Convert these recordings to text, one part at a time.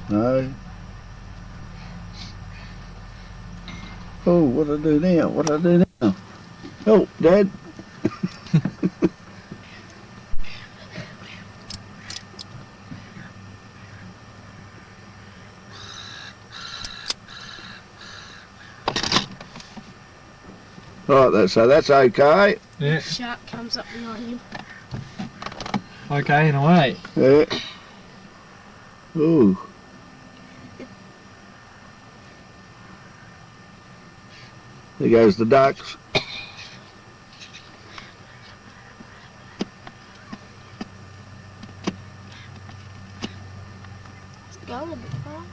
No. Oh, what do I do now? What do I do now? Oh, Dad. Right, so that's okay. Yeah. Shark comes up behind you. Okay, and away. Yeah. Ooh. There goes the ducks. It's going a bit fast.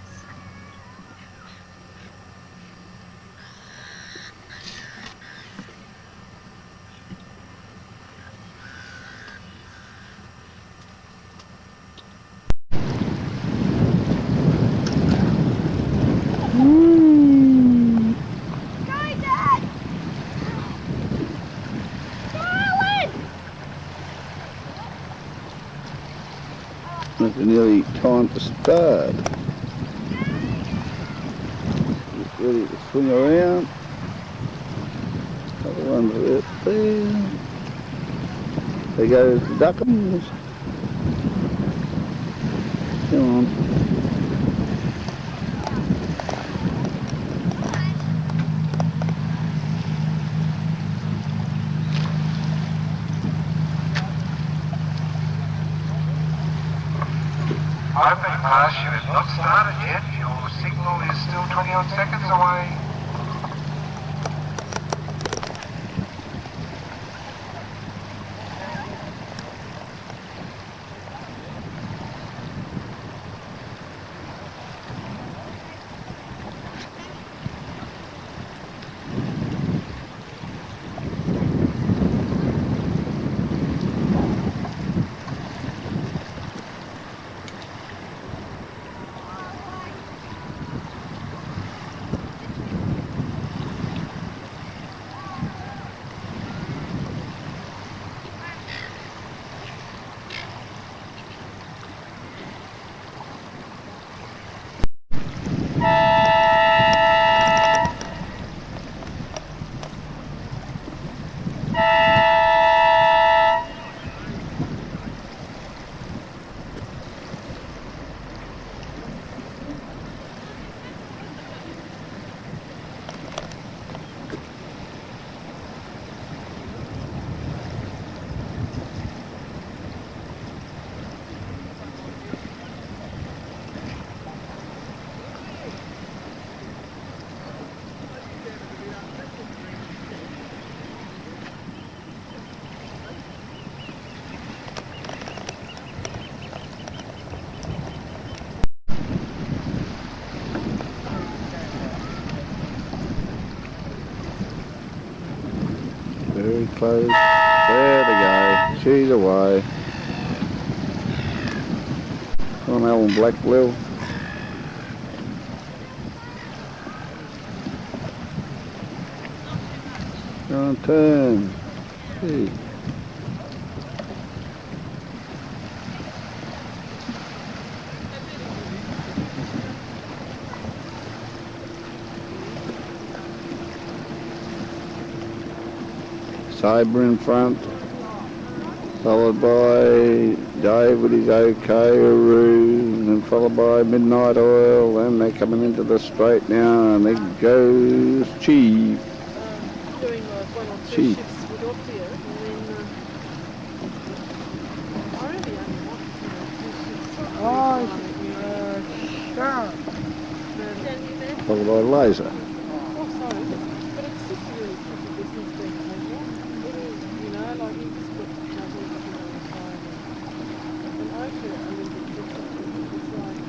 It's nearly time to start. Get ready to swing around. Other ones are out there. There goes the duckums. Come on. Open parachute has not started yet. Your signal is still 20 odd seconds away. Very close. There they go. She's away. Come on, Alan Blackwell. You're on turn. Hey. Sabre in front, followed by Dave with his OK, and then followed by Midnight Oil, and they're coming into the straight now, and there goes Chief. Doing one or two Chief. shifts with Opia, and then I really only want two shifts. Shark. Followed by Laser. Oh, sorry. But it's just a really tricky business thing, Tanya. It is, you know, like you just got to juggle everything all the time. And I feel a little bit different. It's like,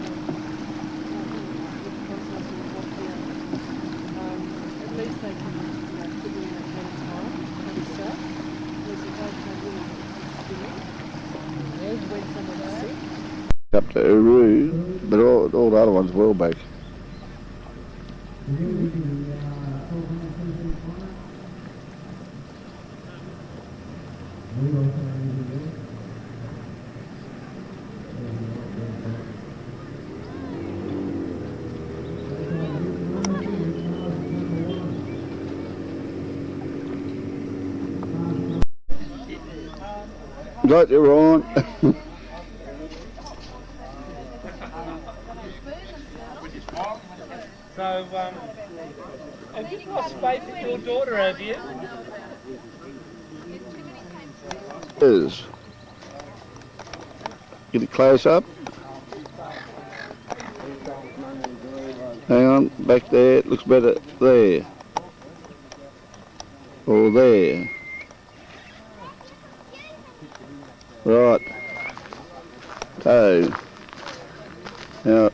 with the process of Opia, at least they can, you know, put in that kind of time and stuff. Whereas if I can really just spinning, when someone's sick. Up to Uru, but all the other ones well back. got you right. So, have you lost faith in your daughter, have you? Is. Get it close up. Hang on, back there. It looks better there. Or there. Right. So, now,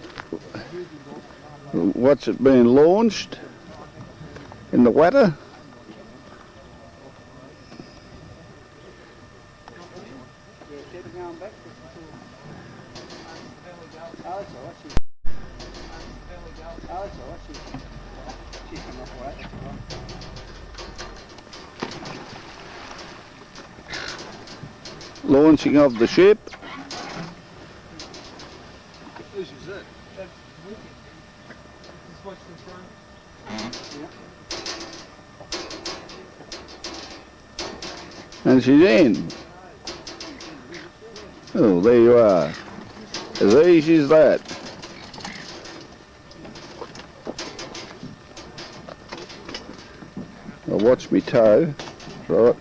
what's it been launched in the water? Launching of the ship. This is it. Just watch the front. And she's in. Oh, there you are. As easy as that. Now watch me toe. Right.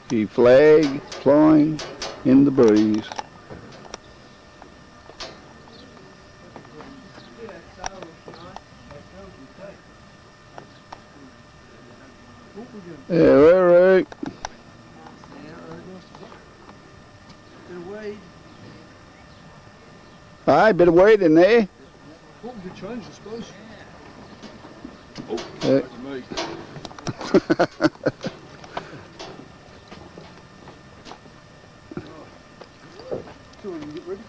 The flag flying in the breeze. Yeah, right. Aye, bit of weight in there. What would you change, I suppose? Oh, Yeah. that's me. So you get ready?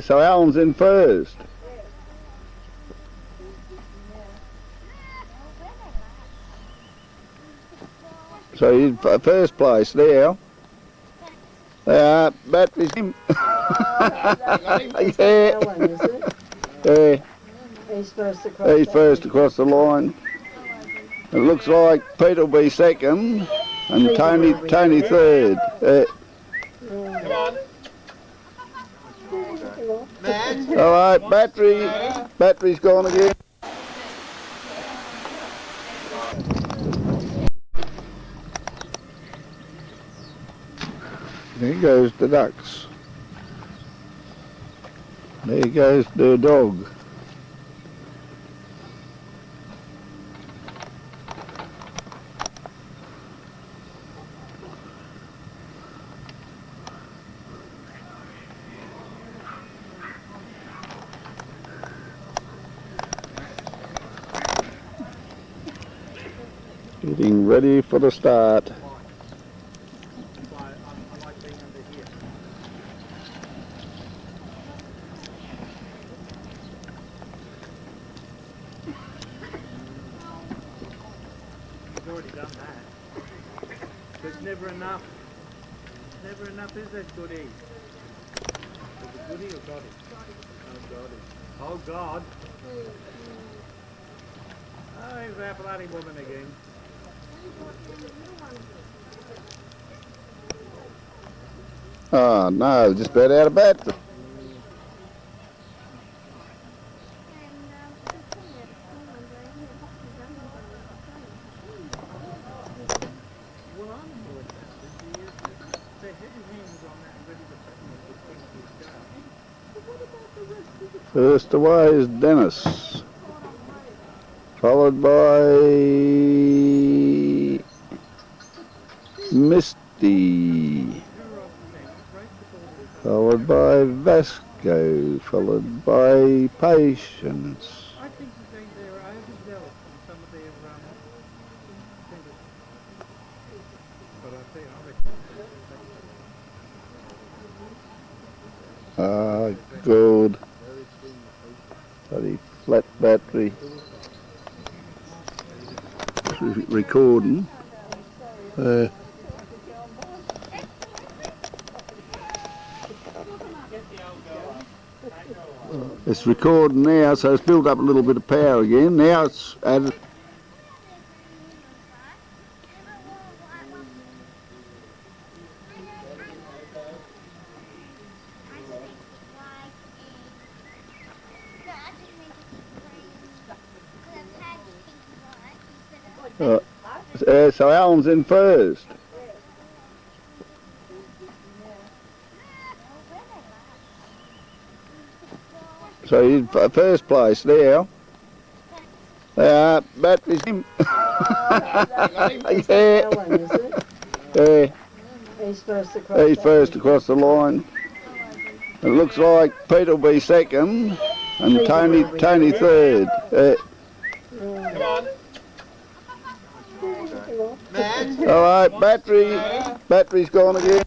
So Alan's in first. So he's first place there. Battery's him. Yeah. Yeah. He's first across the line. It looks like Pete will be second and Tony third. All right, battery's gone again. There goes the ducks. There goes the dog. Getting ready for the start. already done that. There's never enough. Never enough, is there, goody? Is it goody or goddy? Oh, goddy. Oh, God. Oh, here's that bloody woman again. Oh no, just about out of battery. Well, I'm more interested. They're heavy hands on that ready to threaten us with 20 years jail. But what about the rest of the First away is Dennis, followed by Misty, followed by Vasco, followed by Patience. I think they're overzealous in some of their tenders. But I think Ah, good. Bloody flat battery. Recording. It's recording now, so it's built up a little bit of power again. Now it's added. So Alan's in first. So he's first place now. Battery's him. Yeah. Yeah. He's first across the line. It looks like Pete will be second and Tony third. come on. All right, battery's gone again.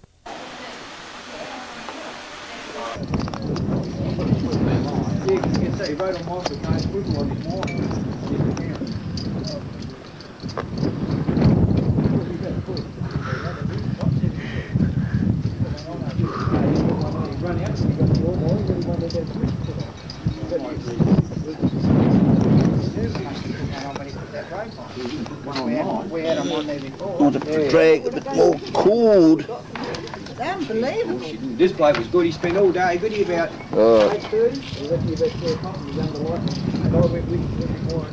Want to drag a bit more cord. Unbelievable. This bloke was good. He spent all day. Good he about 8:30. He left me about 4 o'clock and he was under light. And I went with him before.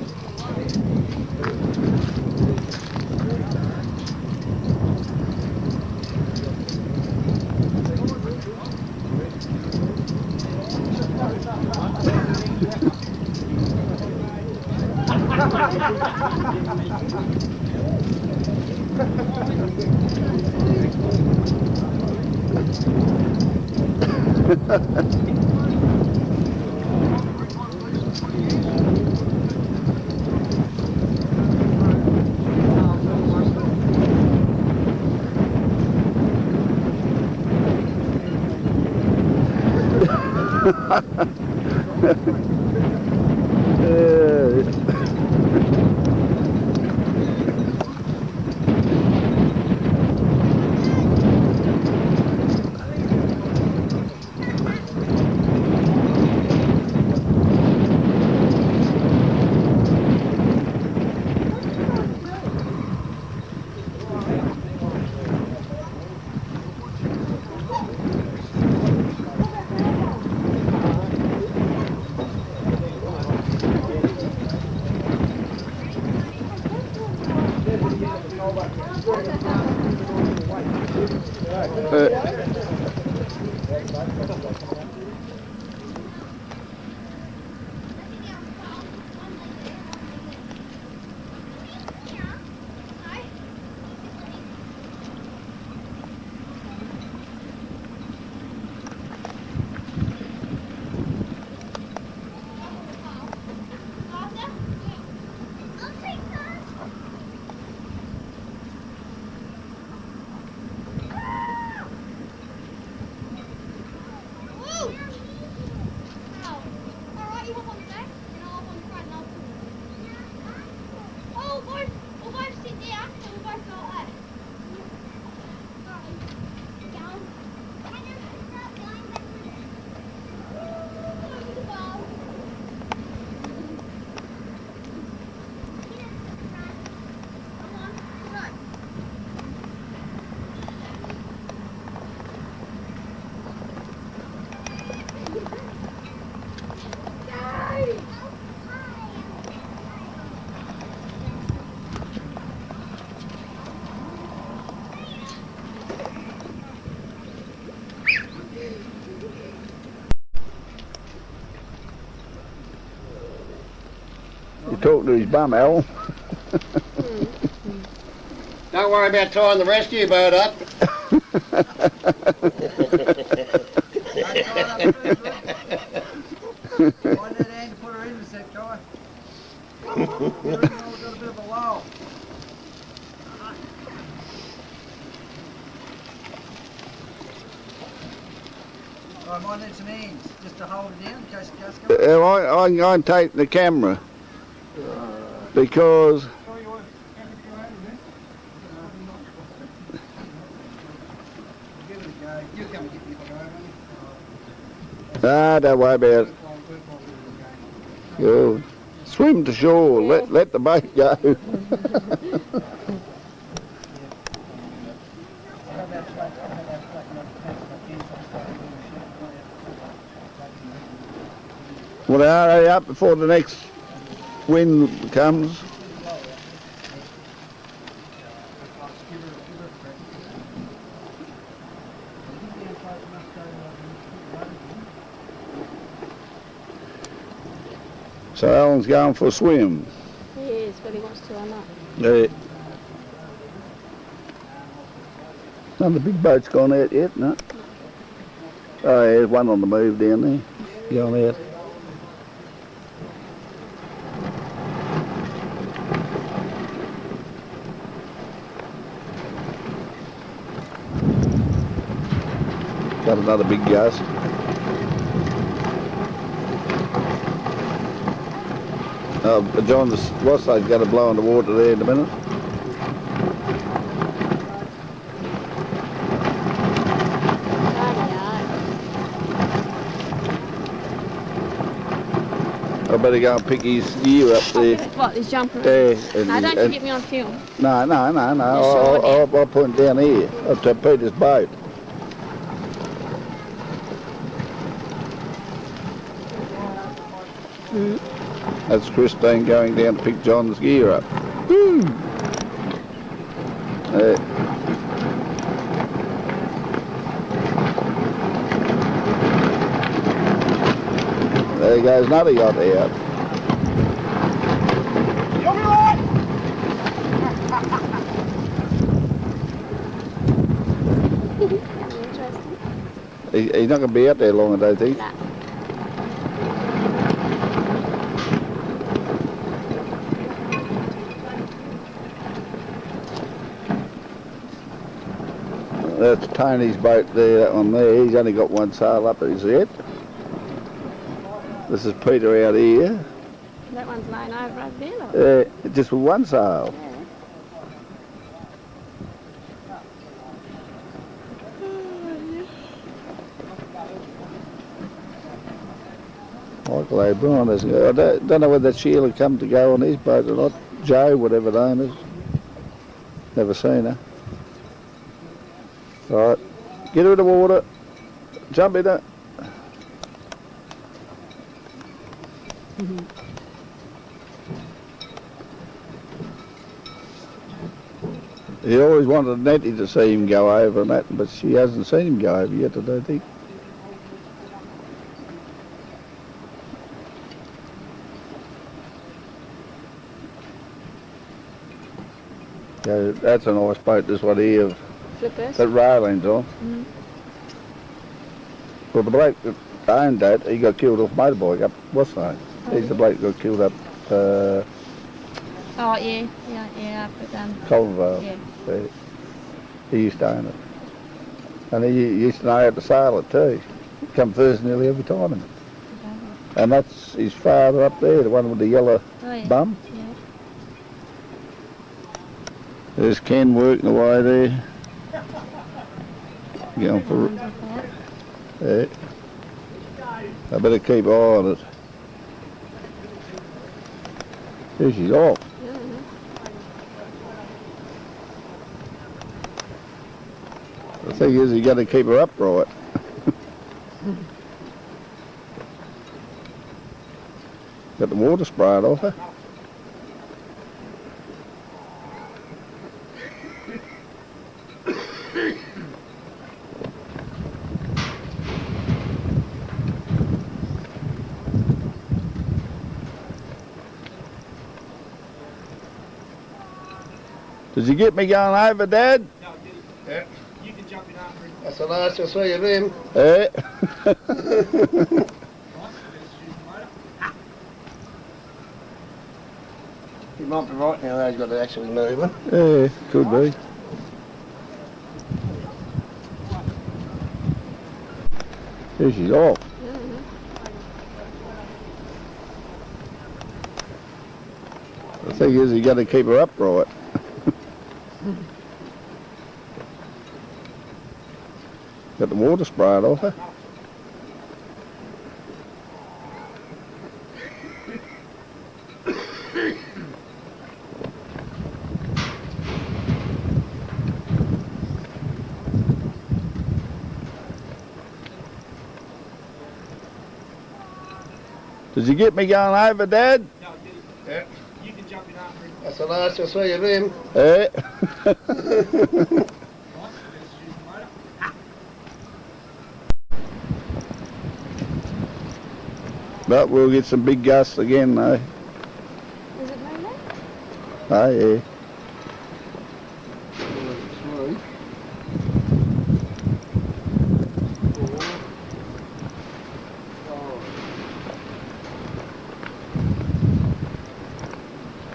You're talking to his bum, Al. Don't worry about tying the rescue boat up. Why did Andy put her in the set, guy? Got a bit of a lull. I might need some hands just to hold it down in case the gas comes. I can go and take the camera because Give it a go. You come and get me if I go, won't don't worry about it. Good. Swim to shore. Let the boat go. Well, hurry up before the next wind comes. So Alan's going for a swim. He is, but he wants to or not. Yeah. None of the big boats gone out yet, no? Oh, yeah, there's one on the move down there. Going out. Got another big gust. John, the Rosside's going to blow in the water there in a minute. I better go and pick his gear up there. What, he's jumping? Yeah. No, don't you get me on film. No. Sure, I'll put it down here. Up to Peter's boat. That's Christine going down to pick John's gear up. Woo! There goes another yacht out. You'll be right! He's not going to be out there long, I don't think. Nah. That's Tony's boat there, that one there. He's only got one sail up at his head. This is Peter out here. That one's lying over there, look. Just with one sail. Michael O'Brien is. I don't know whether Sheila come to go on his boat or not. Joe, whatever her name is. Never seen her. Right, get her in the water. Jump in it. He always wanted Nettie to see him go over and that, but she hasn't seen him go over yet, I don't think. Yeah, that's a nice boat, this one here, Flippers. that railing's on. Well, the bloke that owned that, he got killed off motorbike up, what's that? He's the bloke that got killed up Oh, yeah, but Culvervale. yeah. He used to own it. And he used to know how to sail it too. He'd come first nearly every time. Okay. And that's his father up there, the one with the yellow bum. Yeah. There's Ken working away there. Going for it. I better keep an eye on it. There she's off. The thing is, you got to keep her upright. Got the water sprayed off her. Did you get me going over, Dad? No, I didn't. Yeah. You can jump in after him. That's the last you'll see of him. Eh? Right, let's shoot the motor. He might be right now though, he's got to actually move it. Yeah, could be. Here she's off. The thing is, you got to keep her upright. Got the water sprayed off her. Did you get me going over, Dad? No, I didn't. Yeah. You can jump in after him. That's the last you'll see of him. Eh? Right, let's shoot the motor. But we'll get some big gusts again, though. Is it moving? Oh, yeah.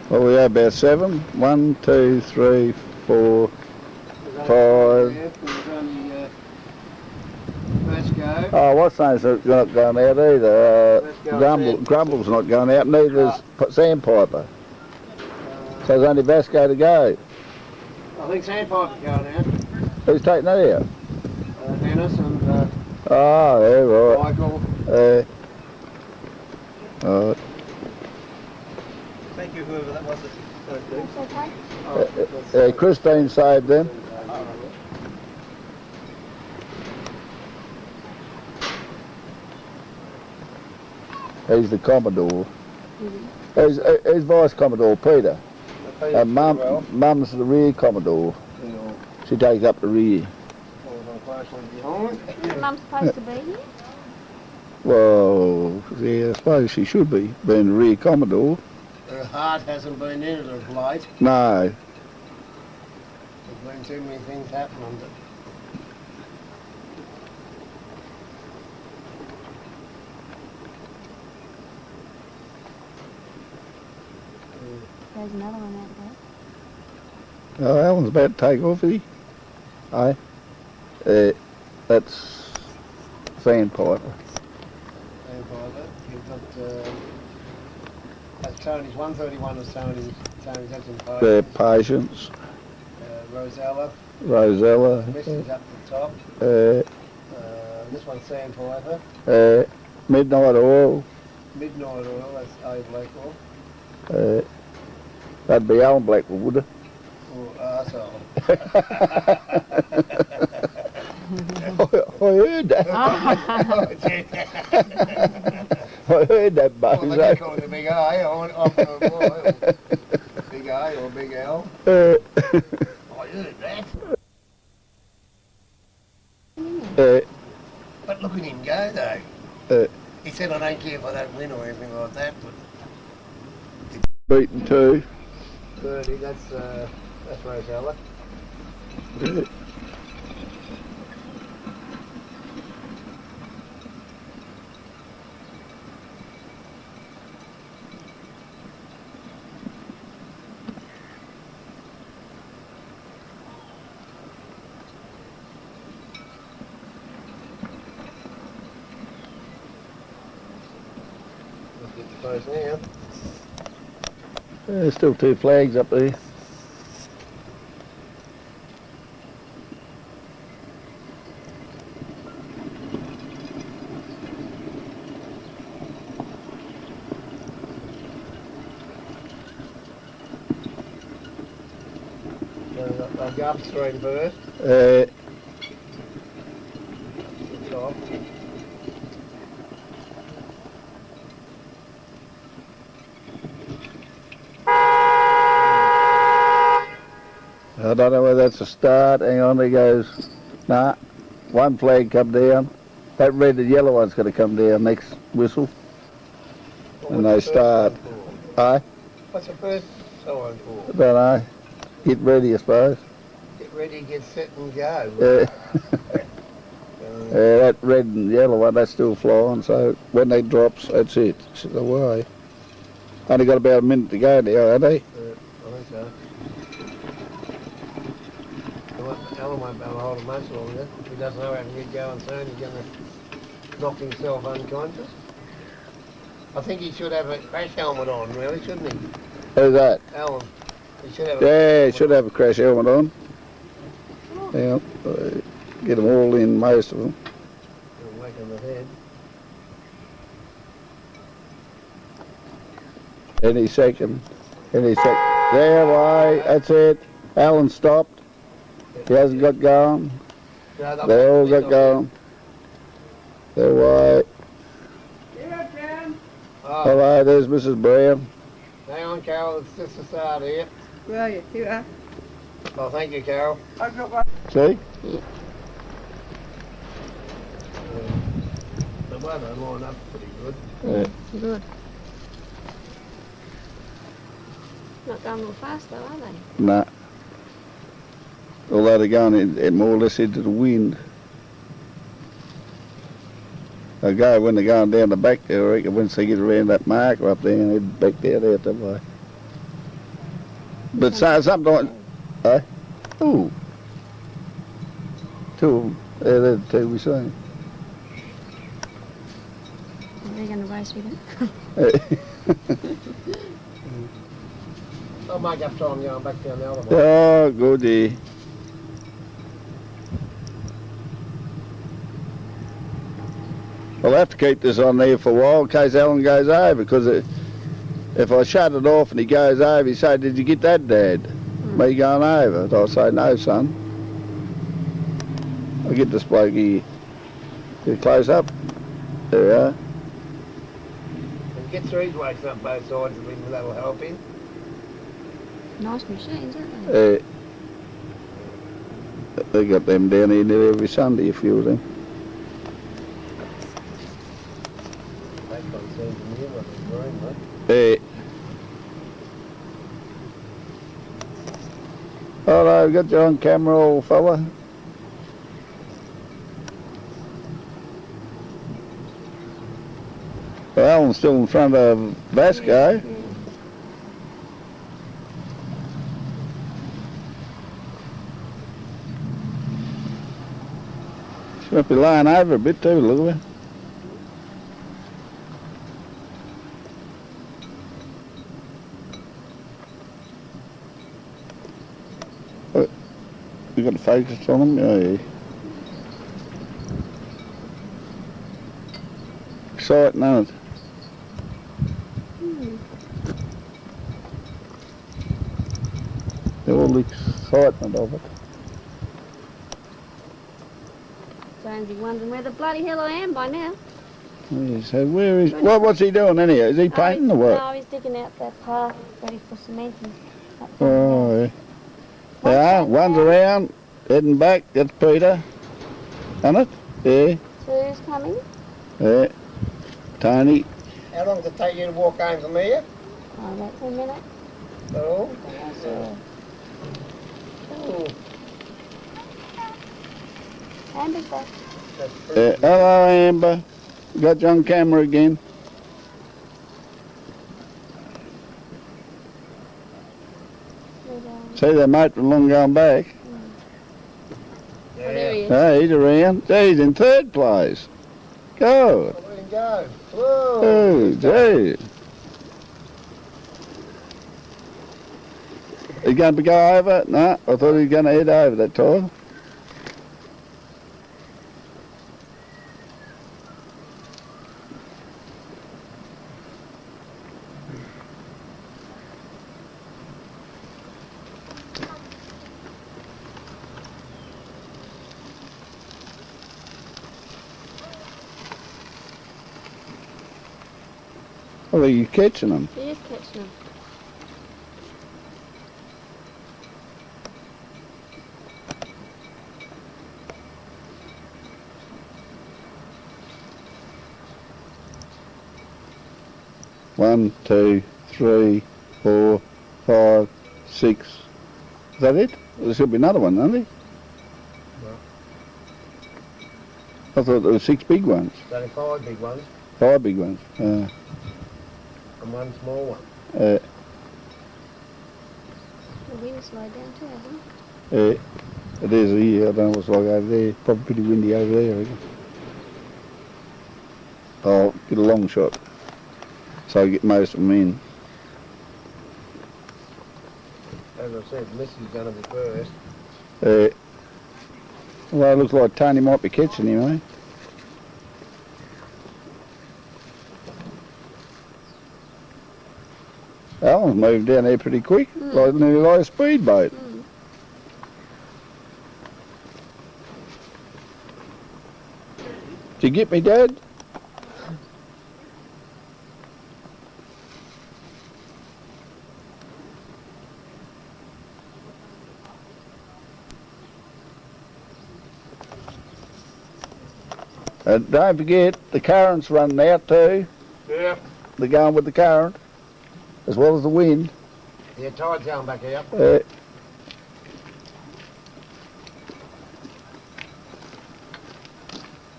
Well, we are about 7. 1, 2, 3, 4, 5. Let's go. Oh, what's name's not going out either. Let's go, Grumble's not going out, neither's Sandpiper. So there's only Vasco to go. I think Sandpiper's going out. Who's taking that out? Dennis and Oh, yeah, right. Michael. Right. Thank you, whoever that was. That's okay. Christine saved them. He's the Commodore. He's Vice Commodore Peter. And Mum's the rear Commodore. She takes up the rear. Is Mum supposed to be here? Well, yeah, I suppose she should be, being the rear Commodore. Her heart hasn't been in it of late. No. There's been too many things happening. There's another one out there. Oh, Alan's about to take off, is he? Aye. That's Sandpiper. Sandpiper. You've got that's Tony's 131 is Tony's that's in Their Patience. Rosella. Rosella. Misty's up the top. This one's Sandpiper. Midnight Oil. Midnight Oil, that's A Blackwell. That'd be Alan Blackwell, would it? Or arsehole. I heard that. I heard that, Well, Buzz. they call it a big A. Big A or big L. I heard that. But look at him go though. He said, I don't care if I don't win or anything like that, but Beaten 2. 30, that's Rosella. Let's get the close now. There's still 2 flags up there. I'll go upstream first. Top. I don't know whether that's a start. Hang on, there goes. Nah, one flag come down. That red and yellow one's going to come down next whistle. Well, And they what's the first start. sign for? Aye? What's the first sign for? I don't know. Get ready, I suppose. Get ready, get set and go. That red and yellow one, that's still flying, so when they drops, that's it. It's away. Only got about a minute to go now, haven't they? I think so. Alan won't be able to hold him much longer. He doesn't know how to get going soon. He's going to knock himself unconscious. I think he should have a crash helmet on, really, shouldn't he? Who's that? Alan. He should have Yeah, he should have a crash helmet on. Yeah, get them all in, most of them. Whack on the head. Any second. There, way, that's it. Alan stopped. He hasn't got going. No, They all got going. There, way. Oh, Hello, there's Mrs. Brown. hang on, Carol. It's just a start here. Where are you? Here you are. Oh, thank you, Carol. I've got one. See? The weather lined up pretty good. Yeah. Good. Not going real fast though, are they? Nah. Although they're going in more or less into the wind. They go when they're going down the back there, I reckon, once they get around that marker up there, and they back down out that way. But sometimes, ooh, two of them, they're the two we seen. They're going to race with it. I'll make up time going back down the other one. Oh, goody. I'll have to keep this on there for a while in case Alan goes over, because if I shut it off and he goes over, he say, "Did you get that, Dad?" Me going over. I'll say, "No, son." I'll get this bloke here. Get close up. There we are. And get three blokes up both sides of him, that'll help him. Nice machines, aren't they? They got them down here nearly every Sunday, a few of them. They can't see from here what they're doing, mate. Hello, got you on camera, old fella. Well, Alan's still in front of Vasco. Yeah. She might be lying over a bit too, look at her. You got the focus on them? Oh, yeah. Exciting, isn't it? All the excitement of it. Jonesy wondering where the bloody hell I am by now. Yeah, so where is... Well, what's he doing anyhow? Is he painting or what? No, he's digging out that path ready for cementing. Oh, yeah. Yeah, one's around, heading back, that's Peter. Isn't it? Yeah, Two's coming. yeah. Tony. How long does it take you to walk home from here? Oh, about 10 minutes. Is that all? So, Oh, Amber's back. that's pretty Hello, Amber. Got you on camera again. See that mate from long gone back? Oh, there he is. Hey, he's around. He's in third place. Good. Let him go. Whoa. Oh, gee. He's going to go over? No, I thought he was going to head over that time. Oh, are you catching them? He is catching them. One, 1, 2, 3, 4, 5, 6, that it? There should be another one, isn't there? I thought there were 6 big ones. There's only 5 big ones 5 big ones. and 1 small one. The wind slowed down too, hasn't it? it is here. I don't know what's like over there. Probably pretty windy over there, I reckon. I'll get a long shot so I get most of them in. As I said, Missy's going to be first. Well, it looks like Tony might be catching him, eh? Alan's moved down there pretty quick, nearly like a speedboat. Did you get me, Dad? Don't forget, the current's running out too. Yeah. They're going with the current, as well as the wind. Yeah, tide's going back out. Where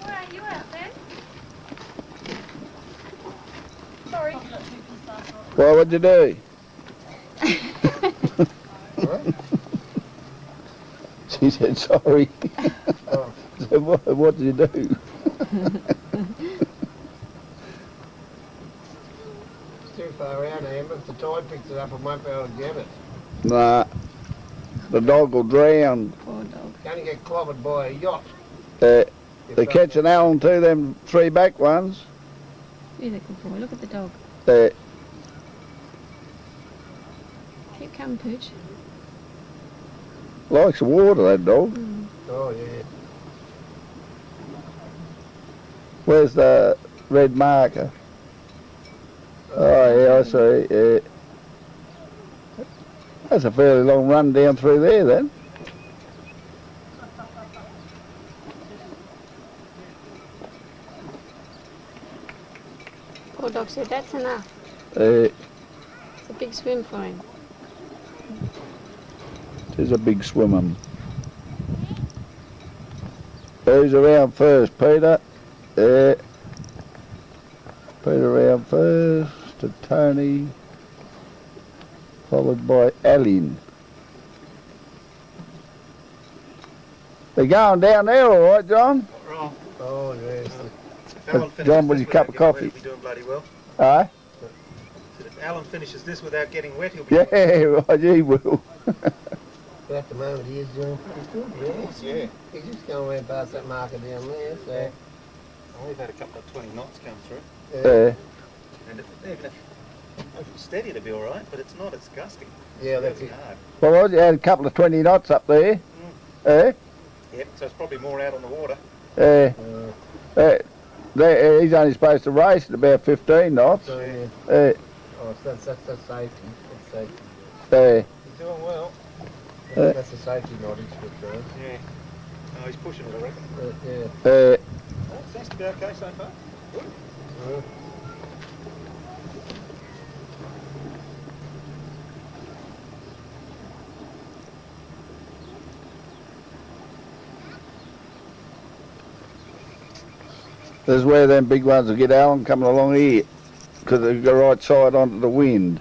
are you out then? Sorry. Well, what'd you do? She said sorry. Oh. So what did you do? It's too far out, Amber. If the tide picks it up, I won't be able to get it. Nah, the dog will drown. Poor dog. You're going to get clobbered by a yacht. They're catching Alan too, them 3 back ones. He's a good boy. Look at the dog. Keep coming, Pooch. Likes the water, that dog. Oh, yeah. Where's the red marker? Oh, yeah, I see. Yeah. That's a fairly long run down through there, then. Poor dog said that's enough. It It's a big swim for him. is a big swimmer. Who's around first, Peter? Peter around first to Tony, followed by Alan. They're going down there all right, John? Wrong. Oh, yes. If Alan finishes John, with this his cup of without coffee. getting wet, he'll be doing bloody well. Aye? So if Alan finishes this without getting wet, he'll be Yeah, right, he will. At the moment, he is doing pretty good, really. yeah. He's just going around past that marker down there, so... We've had a couple of 20 knots come through. Yeah. And even if it's steady, it'll be all right, but it's not. It's gusting. Yeah, It's that's really it. hard. Well, you had a couple of 20 knots up there. Eh? Yep, so it's probably more out on the water. He's only supposed to race at about 15 knots. So, yeah. Eh, Oh, so that's safety. That's safety. eh. He's doing well. That's a safety knot he's put through. Yeah. Oh, he's pushing it, I reckon. Yeah. Oh, it seems to be okay so far. Good. This is where them big ones will get Alan coming along here, because they go right side onto the wind.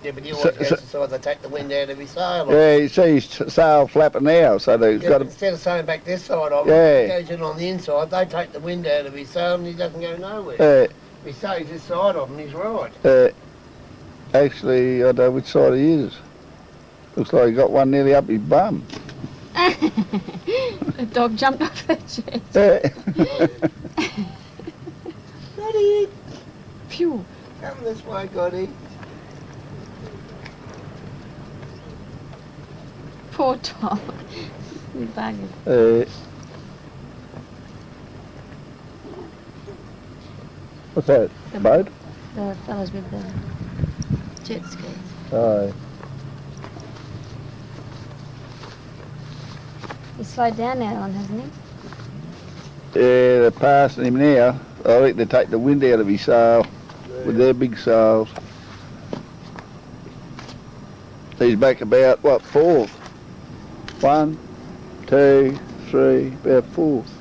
Yeah, but you So- always decide to take the wind out of his sail. Yeah, you see his sail flapping now, so they've Yeah, got but to... instead of sailing back this side of him, Yeah. he goes in on the inside, they take the wind out of his sail and he doesn't go nowhere. If he stays this side of him, he's right. Actually, I don't know which side he is. Looks like he got one nearly up his bum. The dog jumped off the jet. Goody, Phew. come this way, Goody. Poor dog. You bugger. What's that? The Boat? The fellas with the jet ski. Aye. He's slowed down now, Alan, hasn't he? Yeah, they're passing him now. I think they take the wind out of his sail with their big sails. He's back about, what, fourth? 1, 2, 3, about fourth.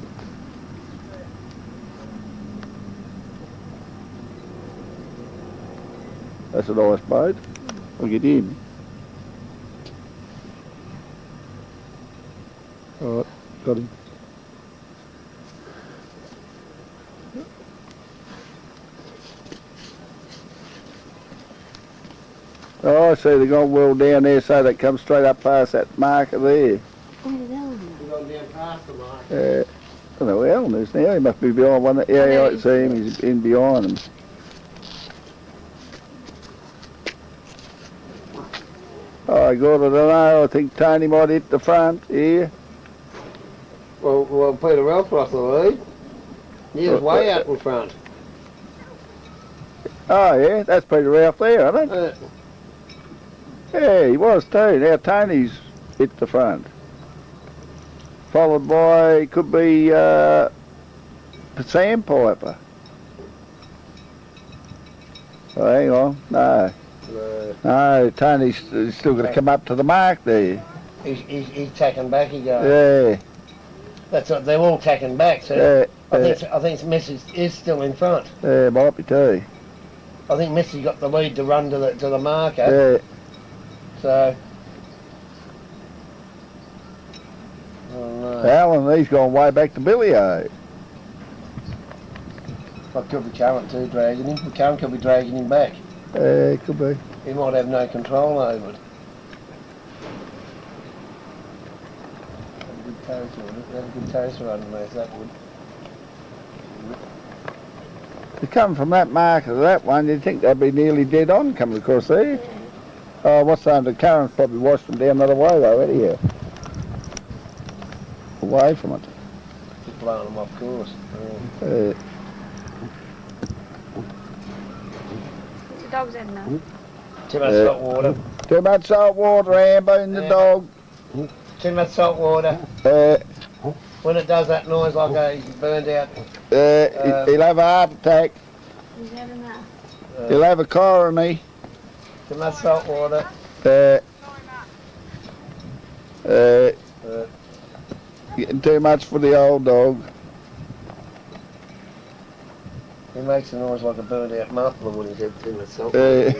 That's a nice boat. Look at him. Alright, got him. Oh, I see they've gone well down there, so they come straight up past that marker there. Where's Alan? We've gone down past the mark. I don't know where Alan is now. He must be behind one. Yeah, I see him. He's in behind them. Oh, God, I don't know. I think Tony might hit the front here. Well, Peter Ralph lost the lead. He was way out in front. Oh, yeah, that's Peter Ralph there, isn't it? Yeah, he was too. Now Tony's hit the front. Followed by, could be Sandpiper. Oh, hang on, no. No, Tony's still got to come up to the mark there. He's tacking back, he goes. Yeah. That's what, they're all tacking back, so Yeah, I think Missy is still in front. yeah, might be too. I think Missy got the lead to run to the marker. Yeah. So oh, no. Alan, he's gone way back to Billy-O. That could be current too dragging him. The current could be dragging him back. Yeah, could be. He might have no control over it. That's a good toaster underneath that wood. To come from that marker to that one, you'd think they'd be nearly dead on coming across there. Oh, what's the undercurrent's probably washed them down the other way though, anyhow. Away from it. Just blowing them off course. Yeah. What's the dog's head now? Too much salt water. Too much salt water, Amber, in the dog. Too much salt water. When it does that noise like he's burned out. He'll have a heart attack. He's had enough. He'll have a coronary. Too much salt water. Getting too much for the old dog. He makes a noise like a burned out muffler when he's had too much salt water.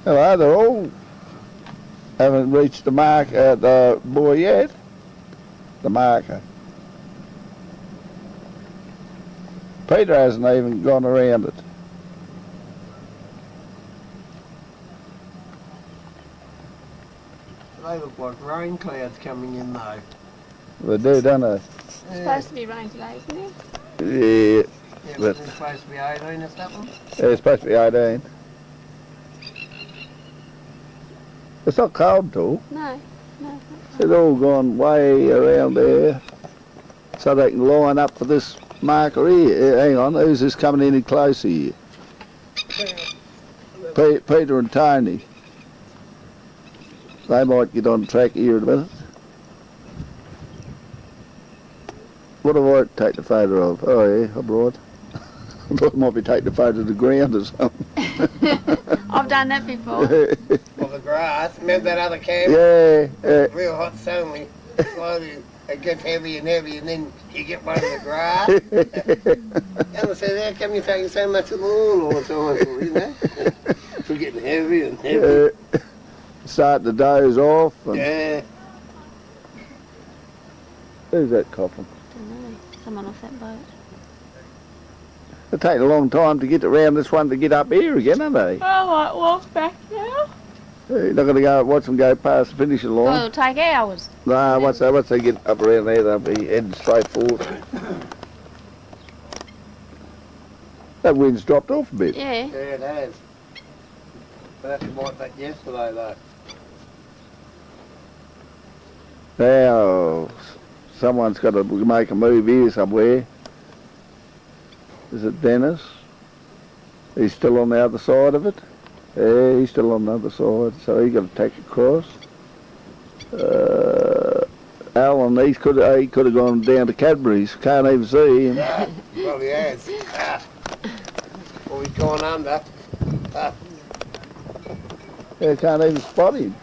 Hello, they're all haven't reached the mark the buoy yet. The marker. Peter hasn't even gone around it. They look like rain clouds coming in though. They do, don't they? It's supposed to be rain today, isn't it? Yeah. Yeah, but it's supposed to be 18 or something. Yeah, it's supposed to be 18. It's not cold at all. No, no. It's all gone way around there. So they can line up for this marker here. Hang on, who's this coming any closer here? Peter and Tony. They might get on track here in a minute. What do I take the photo of? Oh yeah, I'm right. I thought I might be taking a photo of the ground or something. I've done that before. Well, the grass. Remember that other camera? Yeah. Real hot sun. Slowly it gets heavy and heavy, and then you get one of the grass. And I said, how come you're taking so much of the lawn all the time? You know? It's getting heavy and heavy. Starting to doze off. And Yeah. who's that coughing? Don't know. Someone off that boat. It'll take a long time to get around this one to get up here again, aren't they? Oh, I walk back now. You're not going to go watch them go past the finishing Well, line. it'll take hours. No, once they get up around there, they'll be heading straight forward. That wind's dropped off a bit. Yeah. Yeah, it has. But that's like that yesterday, though. Now, someone's got to make a move here somewhere. Is it Dennis? He's still on the other side of it. Yeah, he's still on the other side, so he's got to take across. Alan, he could have gone down to Cadbury's. Can't even see him. Yeah, well, he has. Well, he's gone under. You can't even spot him.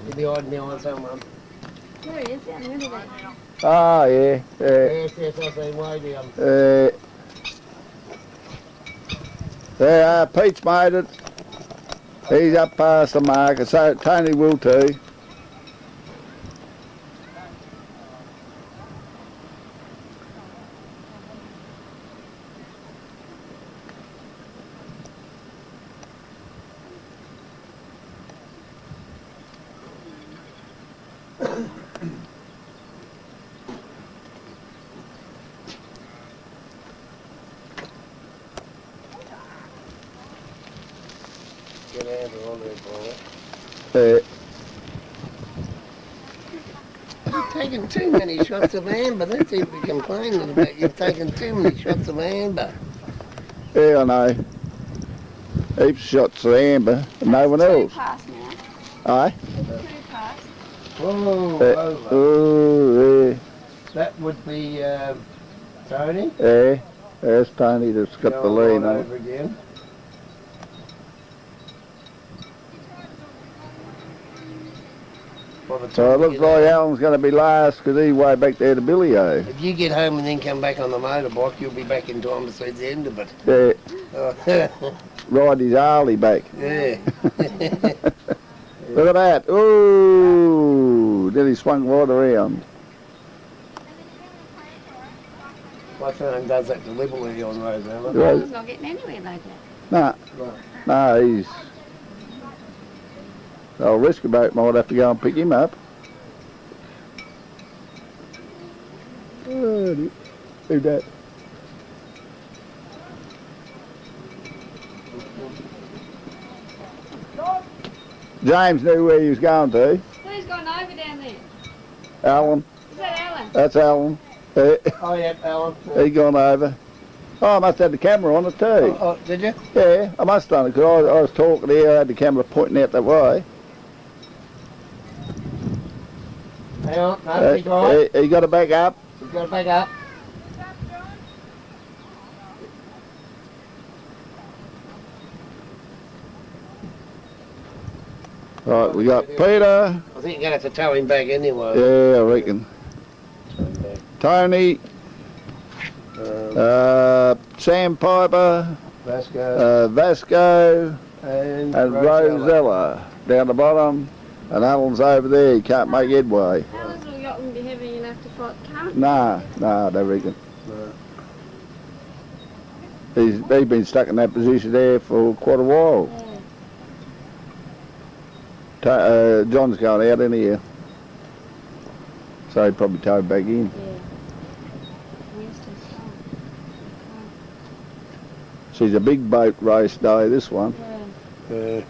He'll be hiding behind someone. There he is, down the river there. Oh, yeah. Yes, I see him way down. There, Pete's made it. He's up past the marker, so Tony will too. Get out on there, boy. You've taken too many shots of amber. That's what we're complaining about. You've taken too many shots of amber. Yeah, I know. Heaps of shots of amber and no one else. Past now. Aye? There's 2 past. Whoa, over. Oh, yeah. That would be Tony. Yeah, there's Tony that's got the Going lead on over it. again. So it looks like Alan's going to be last because he's way back there to Billy O. If you get home and then come back on the motorbike, you'll be back in time to see the end of it. Yeah, ride his Harley back. Yeah. Look at that. Ooh, then he swung right around. My son does that deliberately on Rosella. Right. He's not getting anywhere like that. Nah, nah, he's... I'll risk about might have to go and pick him up. Do that. James knew where he was going to. Who's gone over down there? Alan. Is that Alan? That's Alan. Oh, yeah, Alan. He gone over. Oh, I must have had the camera on it too. Oh, did you? Yeah, I must have done it because I was talking here. I had the camera pointing out that way. Hang on, no, he's all right. He got to back up. He's got to back up. Right, we got Peter. I think you're going to have to tow him back anyway. Yeah, I reckon. Tony. Sandpiper. Vasco. Vasco. And Rosella down the bottom. And Alan's over there. He can't make headway. Alan's little yacht wouldn't be heavy enough to fight the current. Nah, I don't reckon. He's been stuck in that position there for quite a while. Yeah. John's going out in here. So he'd probably tow back in. Yeah. Winston's home. She's a big boat race day, this one. Yeah.